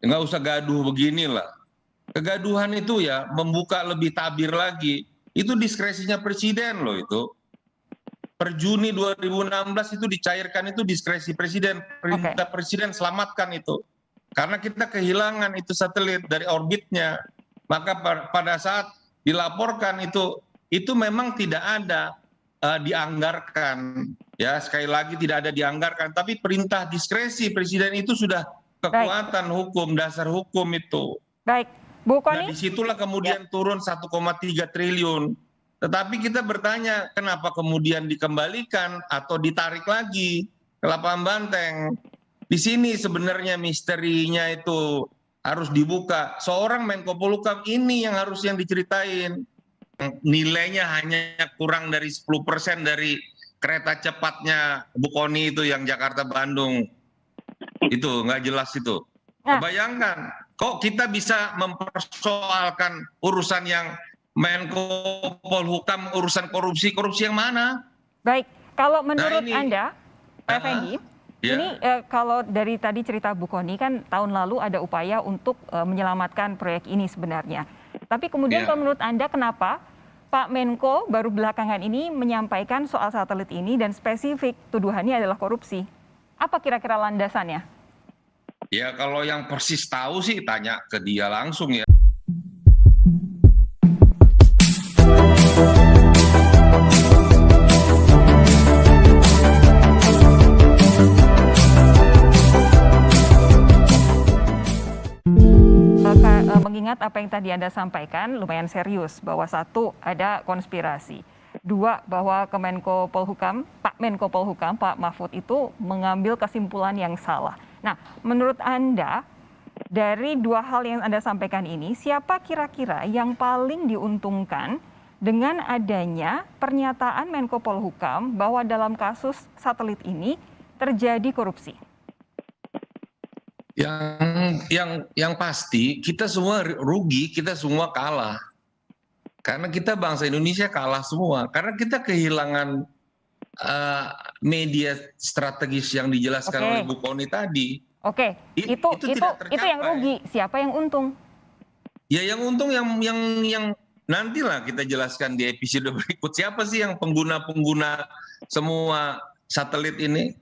nggak usah gaduh beginilah. Kegaduhan itu ya membuka lebih tabir lagi. Itu diskresinya presiden loh itu. Per Juni 2016 itu dicairkan, itu diskresi presiden. Oke. Perintah presiden selamatkan itu. Karena kita kehilangan itu satelit dari orbitnya. Maka pada saat dilaporkan itu memang tidak ada dianggarkan. Ya, sekali lagi tidak ada dianggarkan, tapi perintah diskresi presiden itu sudah Baik, kekuatan hukum, dasar hukum itu. baik. Bu Nah, Kony? disitulah kemudian turun 1,3 triliun. Tetapi kita bertanya, kenapa kemudian dikembalikan atau ditarik lagi ke lapangan Banteng? Di sini sebenarnya misterinya itu harus dibuka. Seorang Menko Polhukam ini yang harus yang diceritain. Nilainya hanya kurang dari 10% dari kereta cepatnya Bu Kony itu yang Jakarta-Bandung. Itu nggak jelas itu. Nah, Bayangkan, kok kita bisa mempersoalkan urusan yang Menko Polhukam, urusan korupsi yang mana? baik. Kalau Nah menurut ini, Anda, Pak Effendi, ini ya, kalau dari tadi cerita Bu Kony kan tahun lalu ada upaya untuk menyelamatkan proyek ini sebenarnya. Tapi kemudian kalau ya. menurut Anda kenapa Pak Menko baru belakangan ini menyampaikan soal satelit ini dan spesifik tuduhannya adalah korupsi? Apa kira-kira landasannya? Ya kalau yang persis tahu sih tanya ke dia langsung ya. Mengingat apa yang tadi Anda sampaikan lumayan serius bahwa satu ada konspirasi, dua bahwa Pak Menko Polhukam Pak Mahfud itu mengambil kesimpulan yang salah. Nah, menurut Anda dari dua hal yang Anda sampaikan ini, siapa kira-kira yang paling diuntungkan dengan adanya pernyataan Menko Polhukam bahwa dalam kasus satelit ini terjadi korupsi? Yang pasti kita semua rugi, kita semua kalah. Karena kita bangsa Indonesia kalah semua. Karena kita kehilangan media strategis yang dijelaskan oleh Oke, Bu Kony tadi. oke. Itu tidak Itu yang tercapai. rugi. Siapa yang untung? Ya yang untung yang nantilah kita jelaskan di episode berikut. Siapa sih yang pengguna-pengguna semua satelit ini?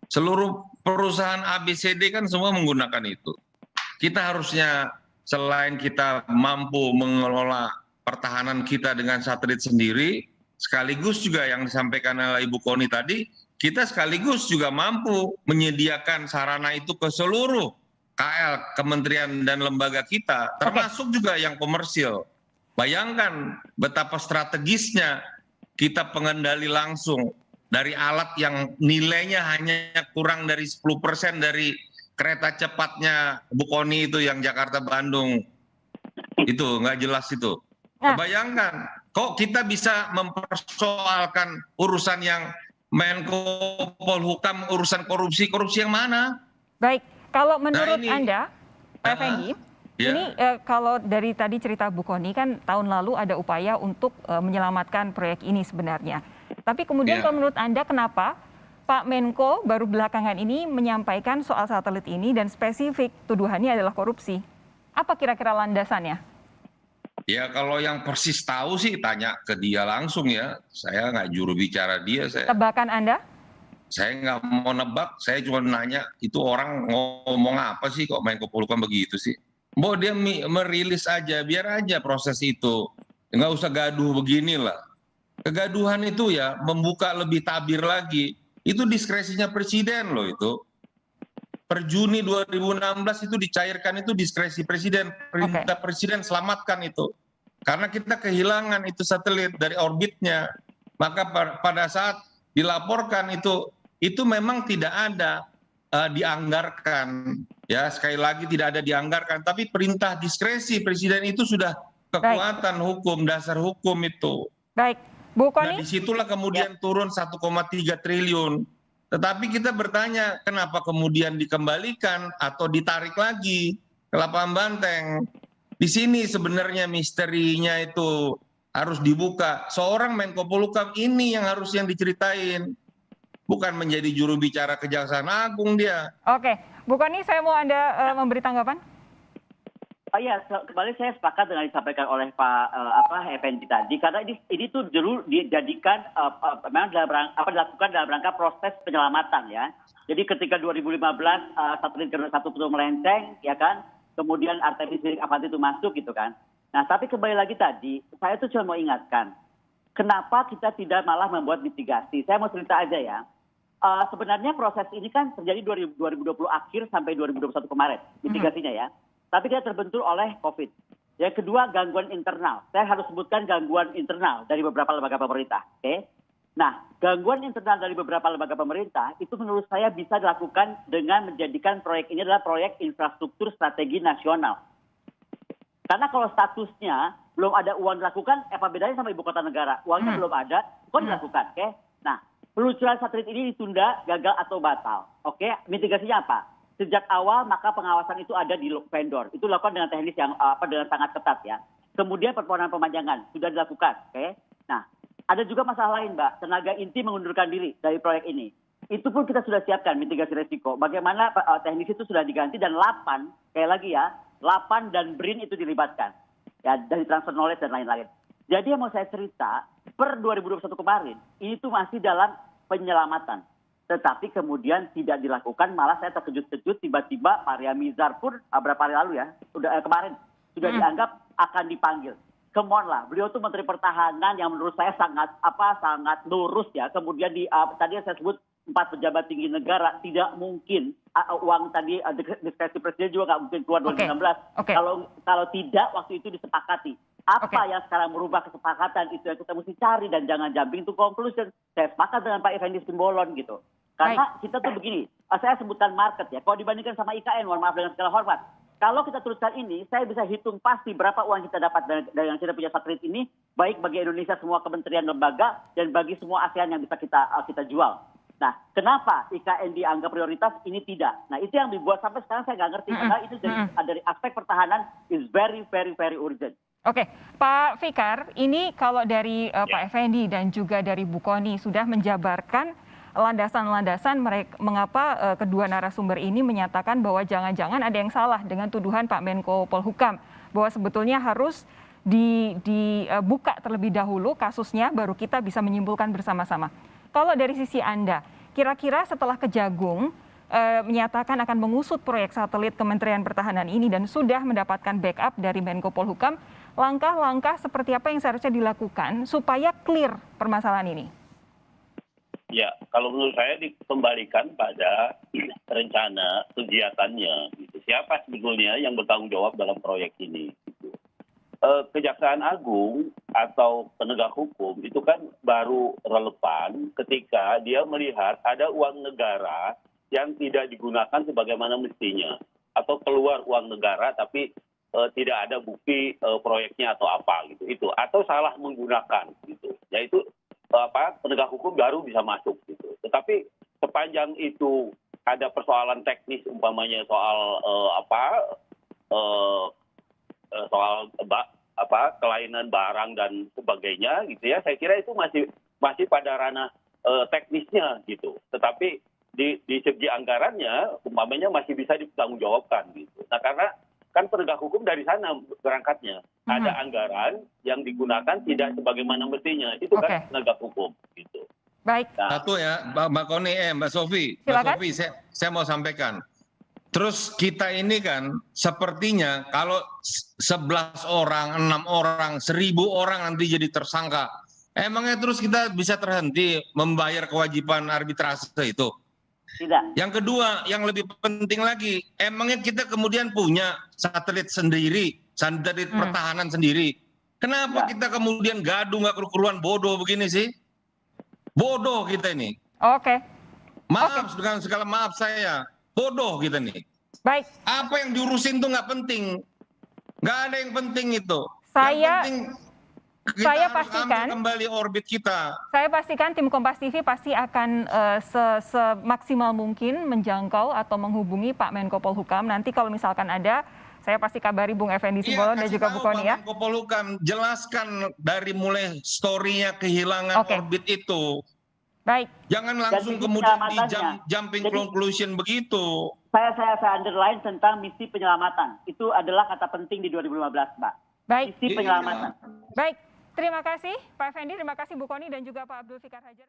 Seluruh perusahaan ABCD kan semua menggunakan itu. Kita harusnya selain kita mampu mengelola pertahanan kita dengan satelit sendiri, sekaligus juga yang disampaikan oleh Ibu Kony tadi, kita sekaligus juga mampu menyediakan sarana itu ke seluruh KL, kementerian dan lembaga kita, termasuk juga yang komersil. Bayangkan betapa strategisnya kita pengendali langsung dari alat yang nilainya hanya kurang dari 10% dari kereta cepatnya Bu Kony itu yang Jakarta-Bandung. Itu nggak jelas itu. Nah, Bayangkan, kok kita bisa mempersoalkan urusan yang Menko Polhukam, urusan korupsi yang mana? baik. Kalau Nah menurut ini, Anda, Pak Effendi, ini ya, kalau dari tadi cerita Bu Kony kan tahun lalu ada upaya untuk menyelamatkan proyek ini sebenarnya. Tapi kemudian kalau ya. menurut Anda kenapa Pak Menko baru belakangan ini menyampaikan soal satelit ini dan spesifik tuduhannya adalah korupsi? Apa kira-kira landasannya? Ya kalau yang persis tahu sih tanya ke dia langsung ya. Saya nggak juru bicara dia. Tebakan Anda? Saya nggak mau nebak. Saya cuma nanya itu orang ngomong apa sih kok Menko Polhukam begitu sih. Mau dia merilis aja, biar aja proses itu. Nggak usah gaduh beginilah. Kegaduhan itu ya membuka lebih tabir lagi. Itu diskresinya presiden loh itu. Per Juni 2016 itu dicairkan, itu diskresi presiden. Oke. Perintah presiden selamatkan itu. Karena kita kehilangan itu satelit dari orbitnya. Maka pada saat dilaporkan itu memang tidak ada dianggarkan. Ya, sekali lagi tidak ada dianggarkan, tapi perintah diskresi presiden itu sudah Baik, kekuatan hukum, dasar hukum itu. baik. Bu Nah, Kony? disitulah kemudian turun 1,3 triliun. Tetapi kita bertanya, kenapa kemudian dikembalikan atau ditarik lagi ke lapangan Banteng? Di sini sebenarnya misterinya itu harus dibuka. Seorang Menko Polhukam ini yang harus yang diceritain. Bukan menjadi juru bicara Kejaksaan Agung dia. Oke, Bu Kony saya mau Anda memberi tanggapan. Ya, kembali saya sepakat dengan yang disampaikan oleh Pak Effendi tadi, karena ini tuh dulu dijadikan memang dilakukan dalam rangka proses penyelamatan ya. Jadi ketika 2015 satelit Garuda 1 itu melenceng, ya kan, kemudian Artemis Avanti itu masuk gitu kan. Nah, tapi kembali lagi tadi, saya tuh cuma mau ingatkan, kenapa kita tidak malah membuat mitigasi? Saya mau cerita aja ya. Sebenarnya proses ini kan terjadi 2020 akhir sampai 2021 kemarin, mitigasinya ya. Tapi dia terbentur oleh COVID. Yang kedua, gangguan internal. Saya harus sebutkan gangguan internal dari beberapa lembaga pemerintah. Oke? Nah, gangguan internal dari beberapa lembaga pemerintah itu menurut saya bisa dilakukan dengan menjadikan proyek ini adalah proyek infrastruktur strategi nasional. Karena kalau statusnya belum ada uang dilakukan, apa bedanya sama ibu kota negara? Uangnya belum ada, kok dilakukan? Oke? Nah, peluncuran satelit ini ditunda, gagal atau batal. Oke? Mitigasinya apa? Sejak awal maka pengawasan itu ada di vendor. Itu dilakukan dengan teknis yang dengan sangat ketat ya. Kemudian permohonan pemanjangan sudah dilakukan. Oke. Nah, ada juga masalah lain, Mbak. Tenaga inti mengundurkan diri dari proyek ini. Itu pun kita sudah siapkan mitigasi risiko. Bagaimana teknis itu sudah diganti dan 8, sekali lagi ya, 8 dan BRIN itu dilibatkan. Ya, dari transfer knowledge dan lain-lain. Jadi yang mau saya cerita, per 2021 kemarin, itu masih dalam penyelamatan. Tetapi kemudian tidak dilakukan, malah saya terkejut-kejut tiba-tiba Pak Ria Mizar pun beberapa hari lalu ya, kemarin sudah dianggap akan dipanggil. Come on lah, beliau tuh Menteri Pertahanan yang menurut saya sangat lurus ya. Kemudian tadi yang saya sebut 4 pejabat tinggi negara, tidak mungkin uang tadi diskresi presiden juga nggak mungkin keluar 2016. Kalau tidak waktu itu disepakati. Apa yang sekarang merubah kesepakatan itu yang kita mesti cari dan jangan jumping to conclusion. Saya sepakat dengan Pak Effendi Simbolon gitu. Karena kita tuh begini, saya sebutkan market ya. Kalau dibandingkan sama IKN, mohon maaf dengan segala hormat. Kalau kita teruskan ini, saya bisa hitung pasti berapa uang kita dapat dari yang kita punya satelit ini, baik bagi Indonesia semua kementerian lembaga dan bagi semua ASEAN yang bisa kita jual. Nah, kenapa IKN dianggap prioritas, ini tidak? Nah, itu yang dibuat sampai sekarang saya nggak ngerti. Karena itu dari aspek pertahanan is very, very, very urgent. Oke, Pak Fikar, ini kalau dari Pak Effendi dan juga dari Bu Kony sudah menjabarkan landasan-landasan mengapa kedua narasumber ini menyatakan bahwa jangan-jangan ada yang salah dengan tuduhan Pak Menko Polhukam, bahwa sebetulnya harus dibuka terlebih dahulu kasusnya, baru kita bisa menyimpulkan bersama-sama. Kalau dari sisi Anda, kira-kira setelah Kejagung menyatakan akan mengusut proyek satelit Kementerian Pertahanan ini dan sudah mendapatkan backup dari Menko Polhukam, langkah-langkah seperti apa yang seharusnya dilakukan supaya clear permasalahan ini? Ya, kalau menurut saya dikembalikan pada rencana kegiatannya. Gitu. Siapa sebetulnya yang bertanggung jawab dalam proyek ini? Gitu. Kejaksaan Agung atau penegak hukum itu kan baru relevan ketika dia melihat ada uang negara yang tidak digunakan sebagaimana mestinya, atau keluar uang negara tapi tidak ada bukti proyeknya atau apa gitu. Itu atau salah menggunakan gitu. Yaitu penegak hukum baru bisa masuk gitu. Tetapi sepanjang itu ada persoalan teknis umpamanya soal kelainan barang dan sebagainya gitu ya, saya kira itu masih pada ranah teknisnya gitu. Tetapi di segi anggarannya umpamanya masih bisa dipertanggungjawabkan gitu. Nah, karena kan penegak hukum dari sana berangkatnya. Ada anggaran yang digunakan tidak sebagaimana mestinya. Itu kan penegak hukum gitu. Baik. Nah, satu ya, Mbak Kony, Mbak Sofi. Mbak Sofi, saya mau sampaikan. Terus kita ini kan sepertinya kalau 11 orang, 6 orang, 1000 orang nanti jadi tersangka. Emangnya terus kita bisa terhenti membayar kewajiban arbitrase itu? Tidak. Yang kedua, yang lebih penting lagi, emangnya kita kemudian punya satelit sendiri, satelit pertahanan sendiri. Kenapa kita kemudian gaduh nggak keruan bodoh begini sih? Bodoh kita ini. Oke. Maaf dengan segala maaf saya, bodoh kita nih. Baik. Apa yang diurusin tuh nggak penting, nggak ada yang penting itu. Saya Kita harus pastikan ambil kembali orbit kita. Saya pastikan tim Kompas TV pasti akan semaksimal mungkin menjangkau atau menghubungi Pak Menko Polhukam. Nanti kalau misalkan ada, saya pasti kabari Bung Effendi Simbolon dan juga Bu Kony ya. Menko Polhukam, jelaskan dari mulai story-nya kehilangan orbit itu. Baik. Jangan langsung kemudian di jumping conclusion begitu. saya underline tentang misi penyelamatan. Itu adalah kata penting di 2015, Mbak. Baik. Misi penyelamatan. Baik, terima kasih Pak Effendi, terima kasih Bu Kony dan juga Pak Abdul Fikar Hajar.